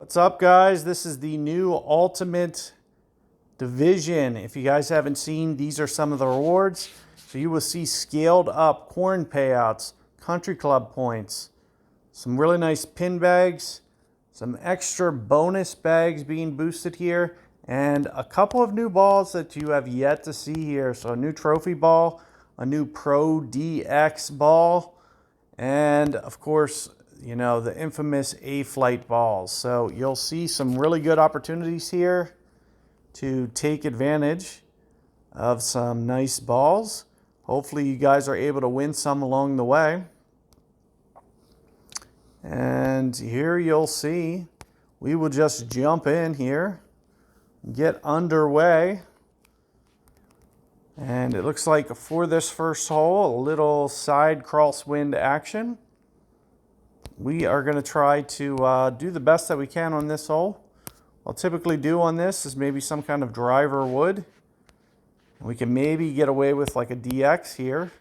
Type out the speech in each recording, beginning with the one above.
What's up, guys? This is the new Ultimate Division. If you guys haven't seen, these are some of the rewards. So you will see scaled up corn payouts, country club points, some really nice pin bags, some extra bonus bags being boosted here, and a couple of new balls that you have yet to see here. So a new trophy ball, a new Pro DX ball, and of course, you know, the infamous A-Flight balls. So you'll see some really good opportunities here to take advantage of some nice balls. Hopefully you guys are able to win some along the way. And here you'll see, we will just jump in here, get underway. And it looks like for this first hole, a little side crosswind action. We are going to try to do the best that we can on this hole. What I'll typically do on this is maybe some kind of driver wood. We can maybe get away with like a DX here.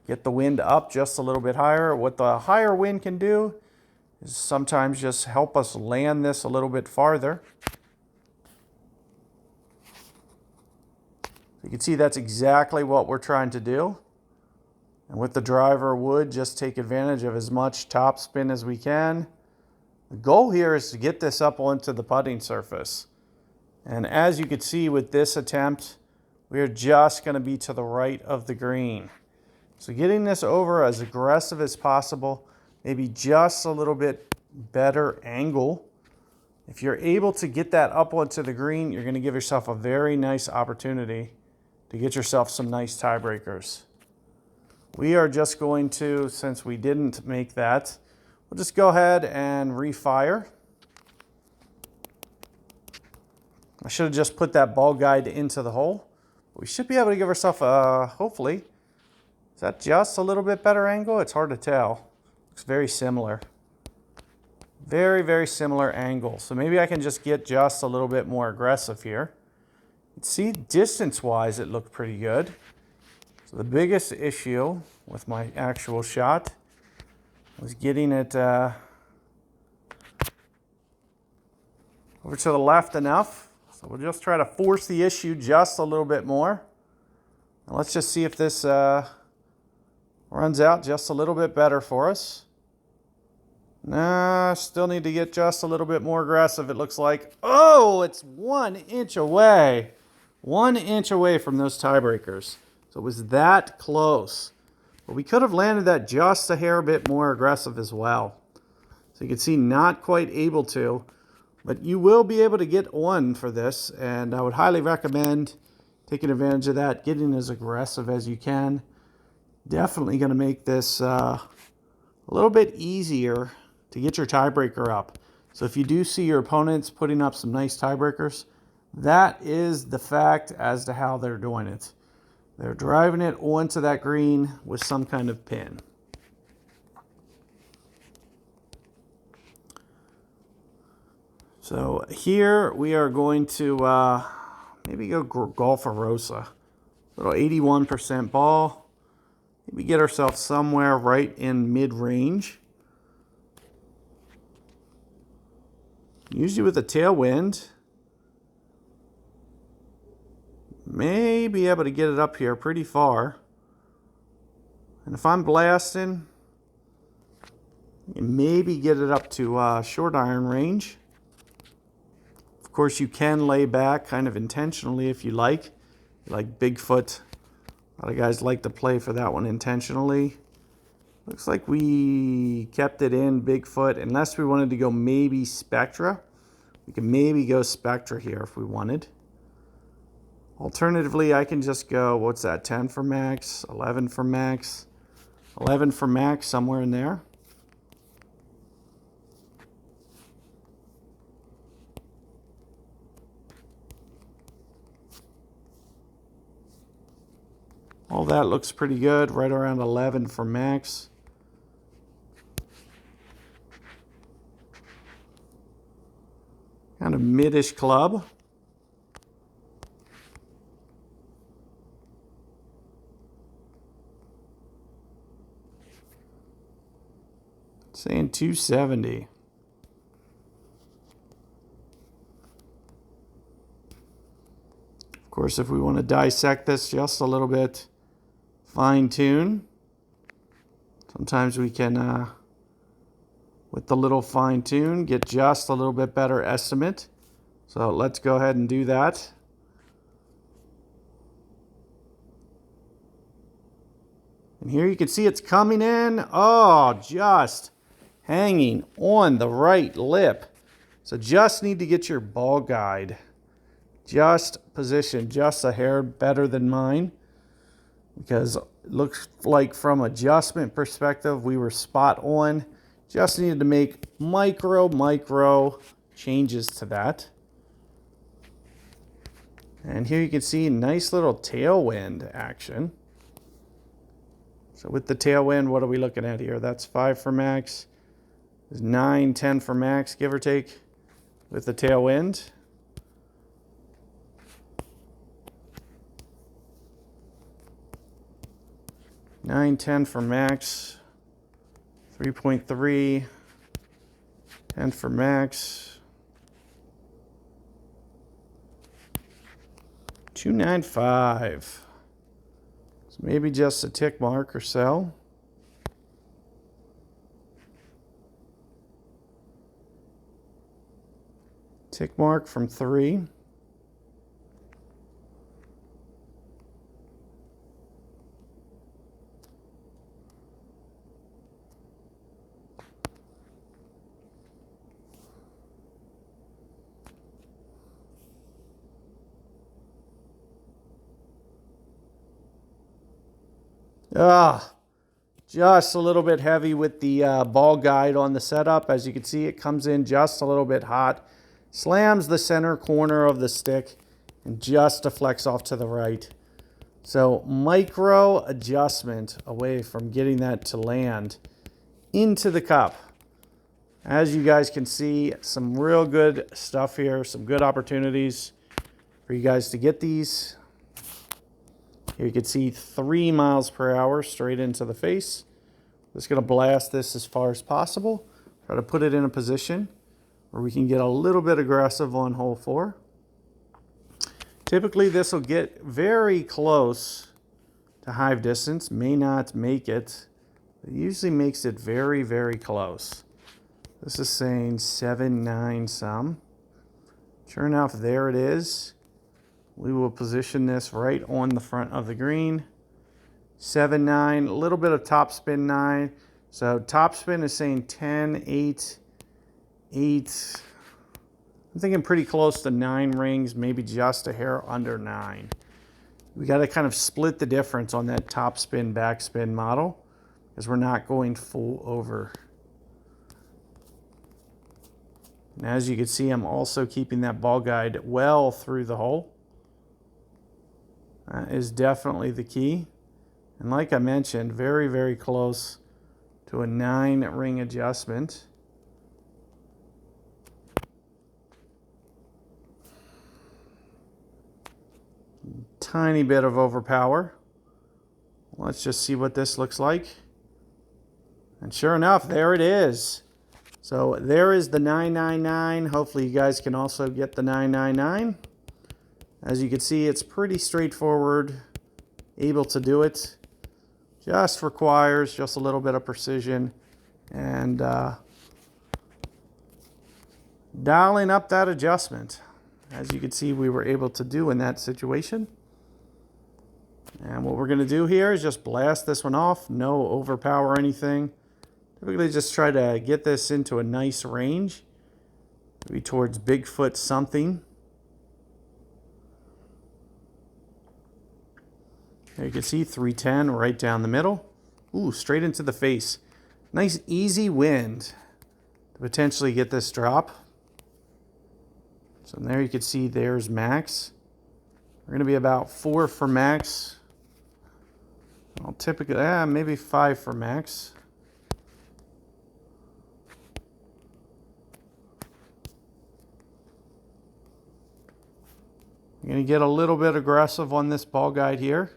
Get the wind up just a little bit higher. What the higher wind can do is sometimes just help us land this a little bit farther. You can see that's exactly what we're trying to do. And with the driver wood, just take advantage of as much top spin as we can. The goal here is to get this up onto the putting surface. And as you can see with this attempt, we're just going to be to the right of the green. So getting this over as aggressive as possible, maybe just a little bit better angle. If you're able to get that up onto the green, you're going to give yourself a very nice opportunity to get yourself some nice tiebreakers. We are just going to, since we didn't make that, we'll just go ahead and refire. I should have just put that ball guide into the hole. We should be able to give ourselves a, hopefully, is that just a little bit better angle? It's hard to tell. Looks very similar. Very, very similar angle. So maybe I can just get just a little bit more aggressive here. See, distance-wise, it looked pretty good. So the biggest issue with my actual shot was getting it over to the left enough. So we'll just try to force the issue just a little bit more. Now let's just see if this runs out just a little bit better for us. Nah, still need to get just a little bit more aggressive, it looks like. Oh, it's 1 inch away. 1 inch away from those tiebreakers. So it was that close. But we could have landed that just a hair bit more aggressive as well. So you can see not quite able to, but you will be able to get one for this. And I would highly recommend taking advantage of that, getting as aggressive as you can. Definitely going to make this a little bit easier to get your tiebreaker up. So if you do see your opponents putting up some nice tiebreakers, that is the fact as to how they're doing it. They're driving it onto that green with some kind of pin. So here we are going to maybe go Golf Rosa. Little 81% ball. Maybe get ourselves somewhere right in mid-range. Usually with a tailwind, may be able to get it up here pretty far. And if I'm blasting, maybe get it up to short iron range. Of course, you can lay back kind of intentionally if you like. Like Bigfoot. A lot of guys like to play for that one intentionally. Looks like we kept it in Bigfoot, unless we wanted to go maybe Spectra. We can maybe go Spectra here if we wanted. Alternatively, I can just go, what's that, 10 for max, 11 for max, 11 for max, somewhere in there. All that looks pretty good, right around 11 for max. Kind of mid-ish club. Saying 270. course, if we want to dissect this just a little bit, fine tune, sometimes we can, with the little fine tune, get just a little bit better estimate. So let's go ahead and do that. And here you can see it's coming in. Oh, just hanging on the right lip. So just need to get your ball guide just positioned just a hair better than mine, because it looks like from adjustment perspective we were spot on. Just needed to make micro changes to that. And here you can see nice little tailwind action. So with the tailwind, what are we looking at here? That's 5 for max. There's 9, 10 for max, give or take, with the tailwind. Nine, 10 for max. 3.3. 10 for max. 295. So maybe just a tick mark or so. Tick mark from 3. Just a little bit heavy with the ball guide on the setup. As you can see, it comes in just a little bit hot, slams the center corner of the stick, and just deflects off to the right. So micro adjustment away from getting that to land into the cup. As you guys can see, some real good stuff here, some good opportunities for you guys to get these. Here you can see 3 miles per hour straight into the face. Just going to blast this as far as possible. Try to put it in a position where we can get a little bit aggressive on hole 4. Typically this will get very close to hive distance. May not make it. It usually makes it very close. This is saying 7, 9 some. Sure enough, there it is. We will position this right on the front of the green. 7, 9, a little bit of top spin 9. So top spin is saying 10, 8, 8. I'm thinking pretty close to 9 rings, maybe just a hair under 9. We got to kind of split the difference on that top spin, back spin model, because we're not going full over. And as you can see, I'm also keeping that ball guide well through the hole. That is definitely the key. And like I mentioned, very close to a 9 ring adjustment. Tiny bit of overpower. Let's just see what this looks like. And sure enough, there it is. So there is the 999. Hopefully you guys can also get the 999. As you can see, it's pretty straightforward, able to do it. Just requires just a little bit of precision and dialing up that adjustment. As you can see, we were able to do in that situation. And what we're going to do here is just blast this one off, no overpower or anything. Typically just try to get this into a nice range, maybe towards Bigfoot something. There you can see 310 right down the middle. Ooh, straight into the face. Nice easy wind to potentially get this drop. So there you can see there's max. We're going to be about 4 for max. I'll typically, maybe 5 for max. I'm going to get a little bit aggressive on this ball guide here.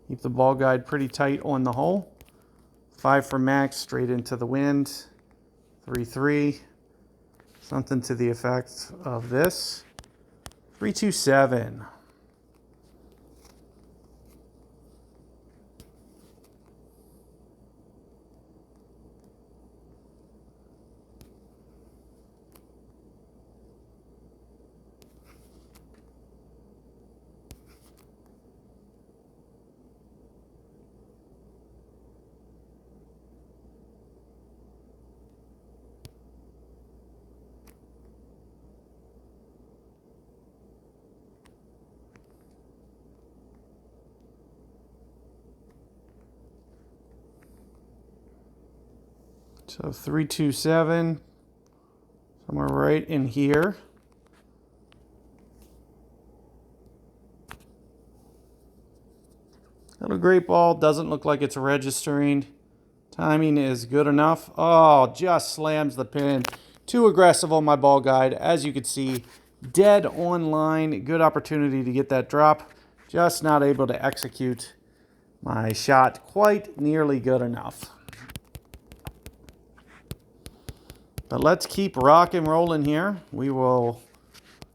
Keep the ball guide pretty tight on the hole. 5 for max, straight into the wind. 3, 3. Something to the effect of this. 327. So 327, somewhere right in here. Little great ball, doesn't look like it's registering. Timing is good enough. Oh, just slams the pin. Too aggressive on my ball guide. As you can see, dead on line. Good opportunity to get that drop. Just not able to execute my shot quite nearly good enough. But let's keep rock and rolling here. We will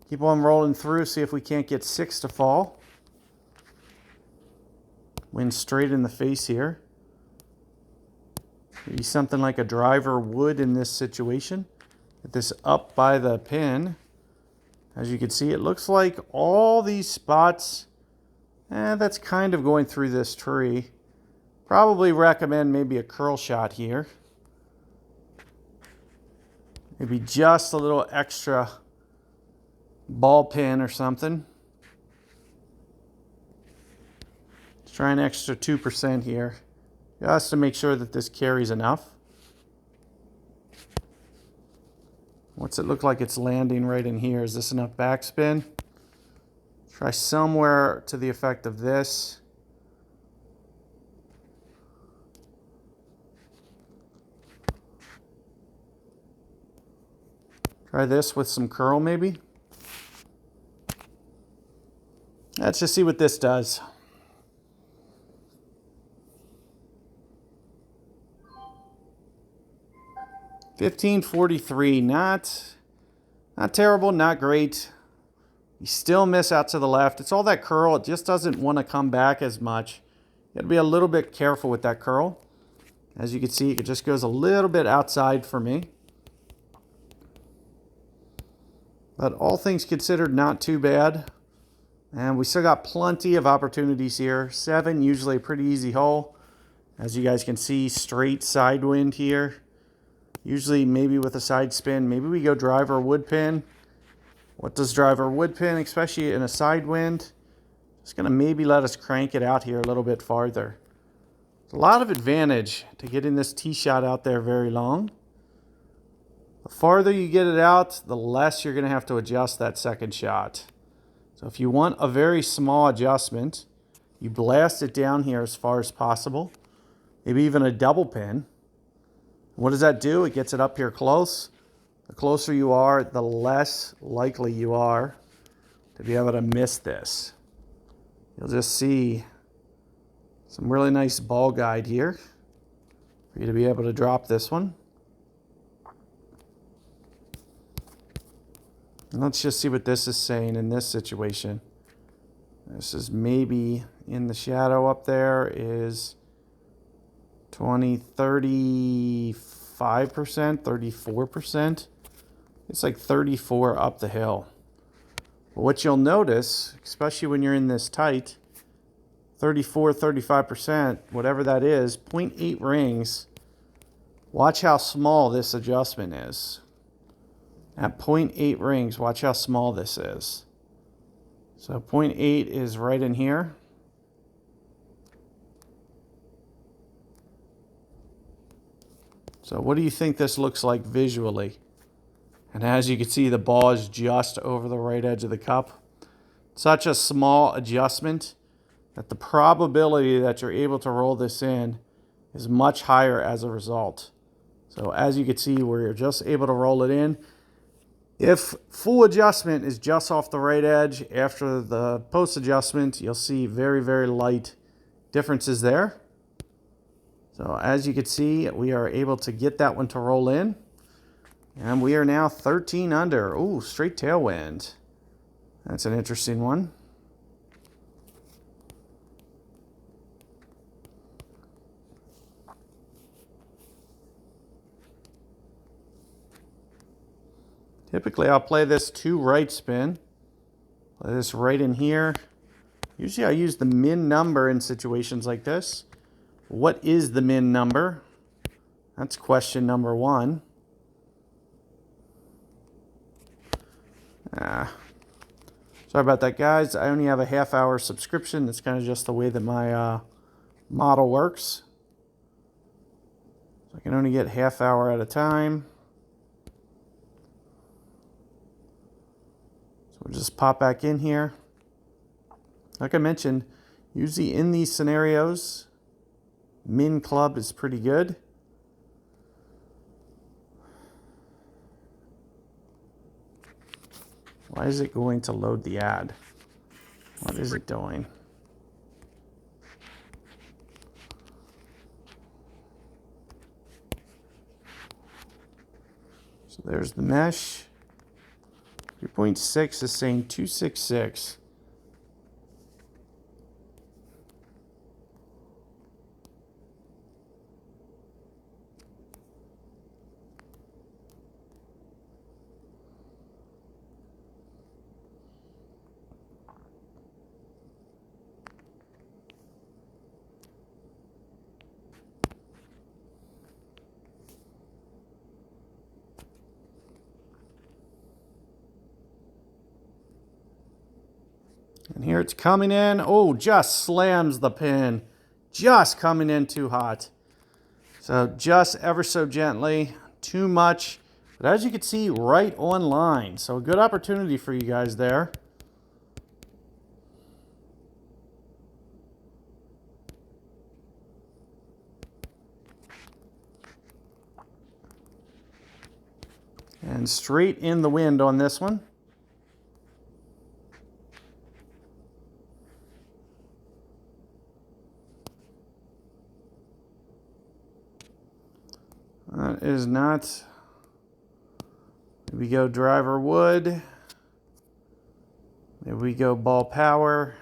keep on rolling through, see if we can't get 6 to fall. Wind straight in the face here. Maybe something like a driver would in this situation. Get this up by the pin. As you can see, it looks like all these spots, that's kind of going through this tree. Probably recommend maybe a curl shot here. Maybe just a little extra ball pin or something. Let's try an extra 2% here, just to make sure that this carries enough. What's it look like it's landing right in here? Is this enough backspin? Try somewhere to the effect of this. Try this with some curl maybe. Let's just see what this does. $15.43, not terrible, not great. You still miss out to the left. It's all that curl. It just doesn't want to come back as much. You got to be a little bit careful with that curl. As you can see, it just goes a little bit outside for me. But all things considered, not too bad. And we still got plenty of opportunities here. 7, usually a pretty easy hole. As you guys can see, straight side wind here. Usually maybe with a side spin. Maybe we go driver wood pin. What does driver wood pin, especially in a side wind? It's going to maybe let us crank it out here a little bit farther. There's a lot of advantage to getting this tee shot out there very long. The farther you get it out, the less you're going to have to adjust that second shot. So if you want a very small adjustment, you blast it down here as far as possible. Maybe even a double pin. What does that do? It gets it up here close. The closer you are, the less likely you are to be able to miss this. You'll just see some really nice ball guide here for you to be able to drop this one. And let's just see what this is saying in this situation. This is maybe in the shadow up there is 20, 35%, 34%. It's like 34 up the hill. But what you'll notice, especially when you're in this tight, 34, 35%, whatever that is, 0.8 rings. Watch how small this adjustment is. At 0.8 rings, watch how small this is. So 0.8 is right in here. So what do you think this looks like visually? And as you can see, the ball is just over the right edge of the cup. Such a small adjustment that the probability that you're able to roll this in is much higher as a result. So as you can see, we're just able to roll it in. If full adjustment is just off the right edge, after the post adjustment, you'll see very, very light differences there. So as you can see, we are able to get that one to roll in. And we are now 13 under. Ooh, straight tailwind. That's an interesting one. Typically, I'll play this 2 right spin. Play this right in here. Usually I use the min number in situations like this. What is the min number? That's question number 1. Sorry about that, guys. I only have a half-hour subscription. That's kind of just the way that my model works. So I can only get half hour at a time. So we'll just pop back in here. Like I mentioned, usually in these scenarios, min club is pretty good. Why is it going to load the ad? What is it doing? So there's the mesh. 3.6 is saying 266. And here it's coming in. Oh, just slams the pin. Just coming in too hot. So just ever so gently. Too much. But as you can see, right on line. So a good opportunity for you guys there. And straight in the wind on this one. That is not. Here we go, driver wood. There we go, ball power.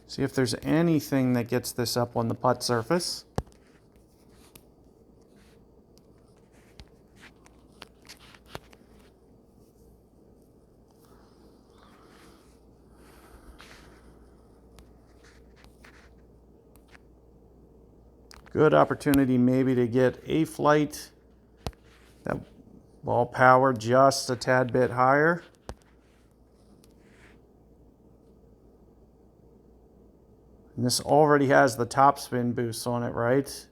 See if there's anything that gets this up on the putt surface. Good opportunity maybe to get a flight. That ball power just a tad bit higher. And this already has the top spin boost on it, right?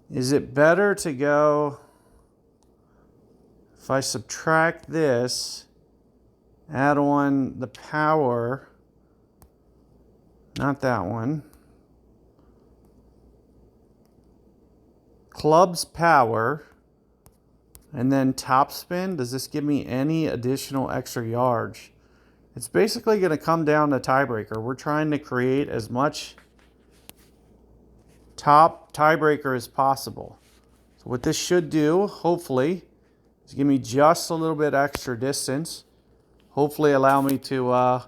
Is it better to go, if I subtract this, add on the power, not that one, club's power, and then top spin, does this give me any additional extra yardage? It's basically going to come down to tiebreaker. We're trying to create as much top tiebreaker as possible. So what this should do, hopefully, is give me just a little bit extra distance. Hopefully allow me to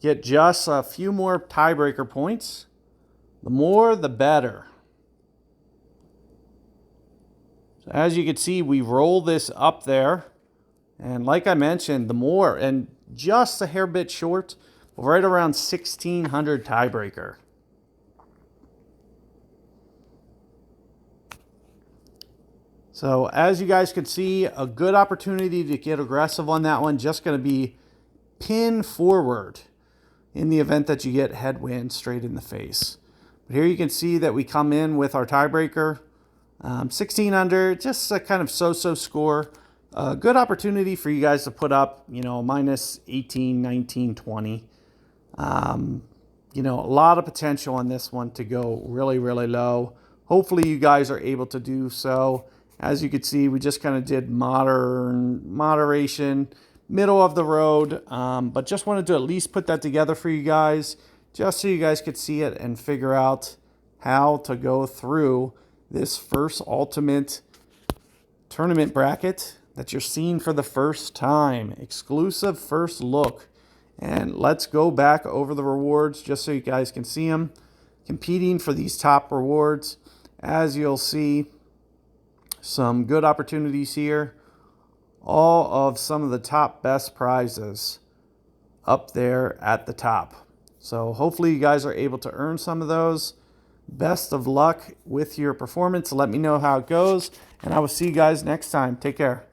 get just a few more tiebreaker points. The more, the better. So as you can see, we roll this up there. And like I mentioned, the more, and just a hair bit short, right around 1600 tiebreaker. So as you guys can see, a good opportunity to get aggressive on that one. Just going to be pin forward in the event that you get headwind straight in the face. But here you can see that we come in with our tiebreaker. 1600, just a kind of so-so score. Good opportunity for you guys to put up, minus 18, 19, 20. A lot of potential on this one to go really, really low. Hopefully you guys are able to do so. As you can see, we just kind of did moderation, middle of the road, but just wanted to at least put that together for you guys, just so you guys could see it and figure out how to go through this first ultimate tournament bracket that you're seeing for the first time. Exclusive first look. And let's go back over the rewards just so you guys can see them. Competing for these top rewards. As you'll see, some good opportunities here. All of some of the top best prizes up there at the top. So hopefully you guys are able to earn some of those. Best of luck with your performance. Let me know how it goes, and I will see you guys next time. Take care.